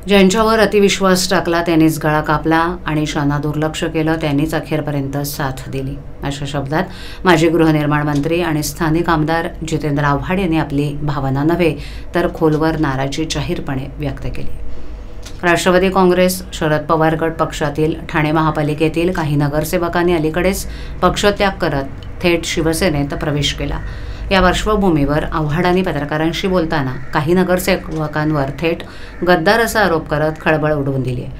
ज्यांच्यावर अतिविश्वास टाकला त्यांनीच गळा कापला आणि शांना दुर्लक्ष केलं त्यांनीच अखेरपर्यंत साथ दिली, अशा शब्दात माजी गृहनिर्माण मंत्री आणि स्थानिक आमदार जितेंद्र आव्हाड यांनी आपली भावना नव्हे तर खोलवर नाराजी जाहीरपणे व्यक्त केली. राष्ट्रवादी काँग्रेस, शरद पवार गट पक्षातील ठाणे महापालिकेतील काही नगरसेवकांनी अलीकडेच पक्षत्याग करत थेट शिवसेनेत प्रवेश केला. या पार्श्वभूमीवर आव्हाडांनी पत्रकारांशी बोलताना काही नगरसेवकांवर थेट गद्दार असा आरोप करत खळबळ उडवून दिली आहे.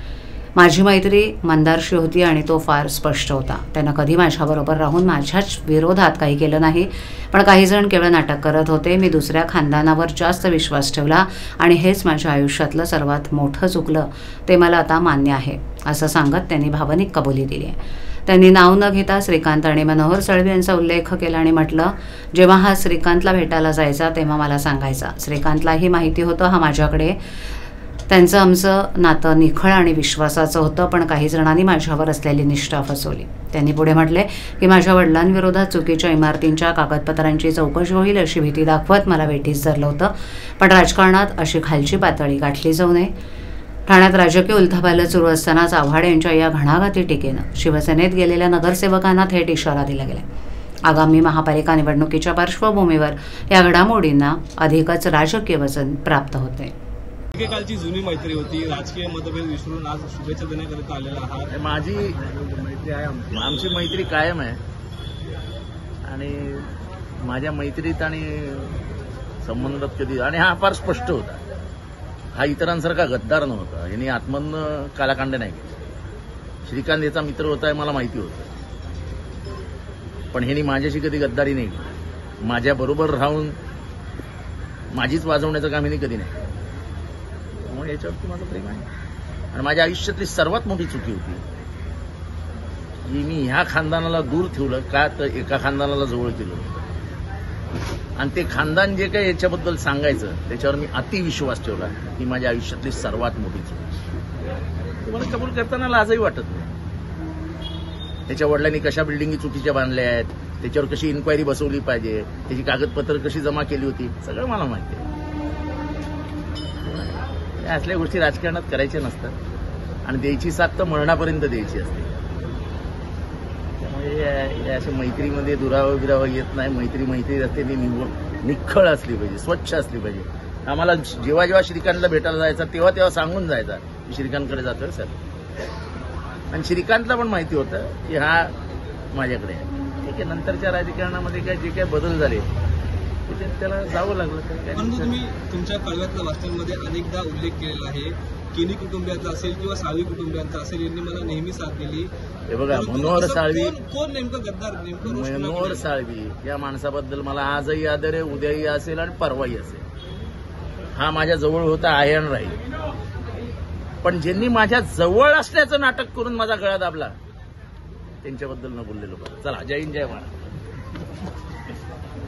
माझी मैत्री मंदारशी होती आणि तो फार स्पष्ट होता. त्यानं कधी माझ्याबरोबर राहून माझ्याच विरोधात काही केलं नाही, पण काही जण केवळ नाटक करत होते. मी दुसऱ्या खानदानावर जास्त विश्वास ठेवला आणि हेच माझ्या आयुष्यातलं सर्वात मोठं चुकलं, ते मला आता मान्य आहे, असं सांगत त्यांनी भावनिक कबुली दिली आहे. त्यांनी नाव न घेता श्रीकांत आणि मनोहर सळवी यांचा उल्लेख केला आणि म्हटलं, जेव्हा हा श्रीकांतला भेटायला जायचा तेव्हा मला सांगायचा. श्रीकांतलाही माहिती होतं हा माझ्याकडे. त्यांचं आमचं नातं निखळ आणि विश्वासाचं होतं, पण काही जणांनी माझ्यावर असलेली निष्ठा फसवली. त्यांनी पुढे म्हटले की माझ्या वडिलांविरोधात चुकीच्या इमारतींच्या कागदपत्रांची चौकशी होईल अशी भीती दाखवत मला वेठीस धरलं होतं, पण राजकारणात अशी खालची पातळी गाठली जाऊ नये. ठाण्यात राजकीय उलथापालथ सुरू असतानाच आव्हाड यांच्या या घणाघाती टीकेनं शिवसेनेत गेलेल्या नगरसेवकांना थेट इशारा दिला गेला. आगामी महापालिका निवडणुकीच्या पार्श्वभूमीवर या घडामोडींना अधिकच राजकीय वजन प्राप्त होते. कालची जुनी मैत्री होती, राजकीय मतभेद विसरून आज शुभेच्छा देण्याकरिता आलेला आहात. माझी मैत्री आहे, आमची मैत्री कायम आहे आणि माझ्या मैत्रीत आणि संबंधात कधी आणि हा फार स्पष्ट होता. हा इतरांसारखा गद्दार नव्हता. यांनी आत्मन कालाकांड नाही केली. श्रीकांत याचा मित्र होता हे मला माहिती होतं, पण ह्यांनी माझ्याशी कधी गद्दारी नाही केली. माझ्याबरोबर राहून माझीच वाजवण्याचं काम ह्यांनी कधी नाही. त्यामुळे याच्यावरती माझं प्रेम आहे. आणि माझ्या आयुष्यातली सर्वात मोठी चुकी होती की मी ह्या खानदानाला दूर ठेवलं का, तर एका खानदानाला जवळ केलं आणि ते खानदान जे काही याच्याबद्दल सांगायचं त्याच्यावर मी अतिविश्वास ठेवला. ही माझ्या आयुष्यातली सर्वात मोठी चूक. तुम्हाला कबूल करताना लाजही वाटत नाही. त्याच्या वडिलांनी कशा बिल्डिंगी चुकीच्या बांधल्या आहेत, त्याच्यावर कशी इन्क्वायरी बसवली पाहिजे, त्याची कागदपत्र कशी जमा केली होती, सगळं मला माहिती आहे. या असल्या गोष्टी राजकारणात करायच्या नसतात आणि द्यायची साथ तर मरणापर्यंत द्यायची असते. त्यामुळे अशा मैत्रीमध्ये दुरावा बिरावा येत नाही. मैत्री असते ती निखळ असली पाहिजे, स्वच्छ असली पाहिजे. आम्हाला जेव्हा जेव्हा श्रीकांतला भेटायला जायचा तेव्हा सांगून जायचा की श्रीकांतकडे जातोय सर. आणि श्रीकांतला पण माहिती होतं की हा माझ्याकडे आहे. ठीक आहे, नंतरच्या राजकारणामध्ये काय जे काय बदल झाले त्याला जावं लागलं. परंतु तुम्ही तुमच्या कळव्यातल्या वाचनांमध्ये अनेकदा उल्लेख केलेला आहे, केनी कुटुंबियांचा असेल किंवा साळवी कुटुंबियांचा असेल, यांनी मला नेहमी साथ दिली. हे बघा, मनोहर साळवी, कोण नेमकं गद्दार, नेमकं मनोहर साळवी या माणसाबद्दल मला आजही आदर आहे, उद्याही असेल आणि परवाही असेल. हा माझ्या जवळ होता, आहे आणि राहील. पण ज्यांनी माझ्या जवळ असल्याचं नाटक करून माझा गळा दाबला त्यांच्याबद्दल न बोललेलो. चला, जय हिंद, जय महाराज.